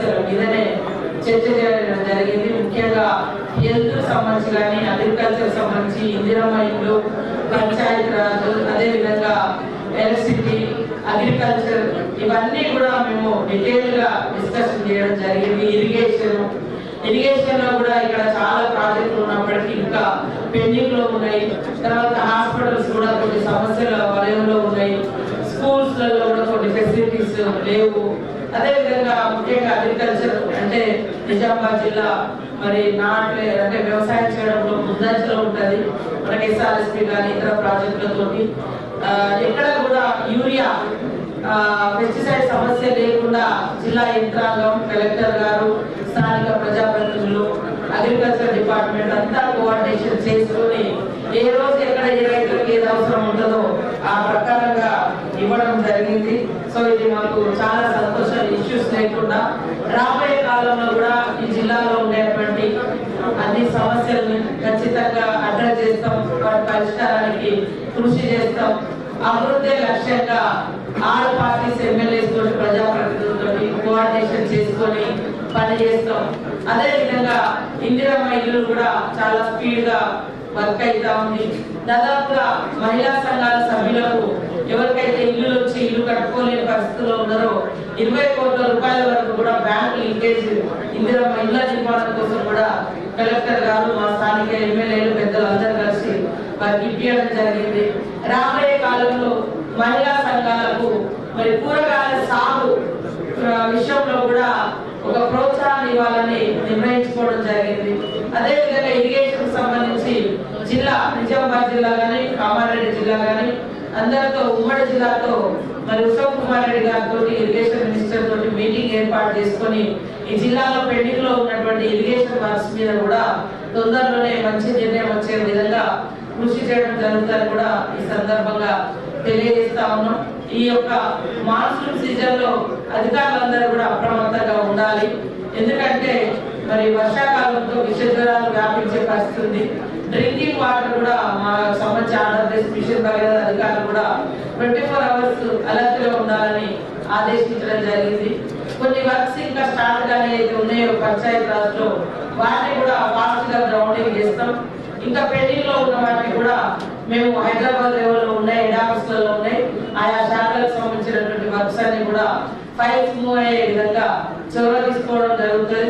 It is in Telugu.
సమస్యల మీదనే చర్చ చేయడం జరిగింది. ముఖ్యంగా హెల్త్ సంబంధించి కానీ అగ్రికల్చర్ సంబంధించి ఇందిరమ్మ ఇల్లు, పంచాయతీ రాజ్, అదేవిధంగా ఎలక్ట్రిసిటీ, అగ్రికల్చర్ ఇవన్నీ కూడా మేము డీటెయిల్ గా డిస్కషన్ చేయడం జరిగింది. ఇరిగేషన్ లో కూడా ఇక్కడ చాలా ప్రాజెక్టులు ఉన్నప్పటికీ ఇంకా పెండింగ్ లో ఉన్నాయి. తర్వాత హాస్పిటల్స్ కూడా కొన్ని సమస్యల వలయంలో ఉన్నాయి. స్కూల్స్ లలో కూడా కొన్ని ఫెసిలిటీస్ లేవు. అదేవిధంగా ముఖ్యంగా అగ్రికల్చర్ అంటే నిజామాబాద్ జిల్లా మరి నాట్లే అంటే వ్యవసాయం చేయడంలో ముందంజలో ఉంటుంది. మనకి ఎస్ఆర్ఎస్పీ కానీ ఇతర ప్రాజెక్టులతోటి ఎక్కడ కూడా యూరియా పెస్టిసైడ్ సమస్య లేకుండా జిల్లా యంత్రాంగం, కలెక్టర్ గారు, స్థానిక ప్రజాప్రతినిధులు, అగ్రికల్చర్ డిపార్ట్మెంట్ అంతా కోఆర్డినేషన్ చేసుకుని ఏ రోజు ఎక్కడ ఏ రైతులకు ఏది అవసరం ఉంటుందో ఆ ప్రకారంగా ఇవ్వడం జరిగింది. సో ఇది మాకు చాలా సంతోషం. ఇష్యూస్ లేకుండా రాబోయే కాలంలో కూడా ఈ జిల్లాలో ఉండేటువంటి అన్ని సమస్యలను ఖచ్చితంగా అడ్రస్ చేస్తాం. వాటి పరిష్కారానికి కృషి చేస్తాం. అభివృద్ధి లక్ష్యంగా ఆల్ పార్టీస్ ఎమ్మెల్యేస్ తోటి ప్రజాప్రతినిధులతో కోఆర్డినేషన్ చేసుకొని పని చేస్తాం. అదే విధంగా ఇందిరమ్మ ఇల్లు కూడా చాలా స్పీడ్ గా వర్క్ అవుతా ఉంది. దాదాపుగా మహిళా సంఘాల సభ్యులకు ఎవరికైతే ఇల్లు వచ్చి ఇల్లు కట్టుకోలేని పరిస్థితుల్లో ఉన్నారో 20 కోట్ల రూపాయల వరకు కూడా బ్యాంక్ లింకేజ్ ఇందిరమ్మ ఇళ్ల నిర్మాణం కోసం కూడా కలెక్టర్ గారు, మా స్థానిక ఎమ్మెల్యేలు, పెద్దలు అందరూ కలిసి వారికి ఇప్పించడం జరిగింది. రాబోయే కాలంలో మహిళా సంఘాలకు మరి కూరగాయల సాగు విషయంలో కూడా ఒక ప్రోత్సాహం ఇవ్వాలని నిర్ణయించుకోవడం జరిగింది. అదేవిధంగా ఇరిగేషన్ సంబంధించి జిల్లా నిజామాబాద్ జిల్లా కానీ, కామారెడ్డి జిల్లా కానీ అందరితో ఉమ్మడి జిల్లాతో మరి ఉత్తమ్ కుమార్ రెడ్డి గారితో ఇరిగేషన్ మినిస్టర్ తోటి మీటింగ్ ఏర్పాటు చేసుకొని ఈ జిల్లాలో పెండింగ్ లో ఉన్నటువంటి ఇరిగేషన్ వర్క్స్ మీద కూడా తొందరలోనే మంచి నిర్ణయం వచ్చే విధంగా కృషి చేయడం జరుగుతుందని కూడా ఈ సందర్భంగా తెలియజేస్తా ఉన్నాం. ఈ యొక్క మాన్సూన్ సీజన్ లో అధికారులందరూ కూడా అప్రమత్తంగా ఉండాలి. ఎందుకంటే మరి వర్షాకాలంతో విష జ్వరాలు వ్యాపించే పరిస్థితి ఉంది. డ్రింకింగ్ వాటర్ కూడా మా సంబంధించి ఆంధ్రప్రదేశ్ మిషన్ భగీరథ అధికారులు కూడా 24 అవర్స్ అలర్ట్ గా ఉండాలని ఆదేశించడం జరిగింది. కొన్ని వర్క్స్ ఇంకా స్టార్ట్ గానే అయితే ఉన్నాయో పంచాయతీ రాజ్ లో వాటిని కూడా ఫాస్ట్ గా గ్రౌండింగ్ చేస్తాం. ఇంకా పెండింగ్ లో ఉన్న వాటిని కూడా మేము హైదరాబాద్ లెవెల్లో ఉన్నాయి, హెడ్ ఆఫీసులలో ఉన్నాయి. ఆయా శాఖలకు సంబంధించినటువంటి వర్క్స్ అన్ని కూడా ఫైల్స్ మూవ్ అయ్యే విధంగా చొరవ తీసుకోవడం జరుగుతుంది.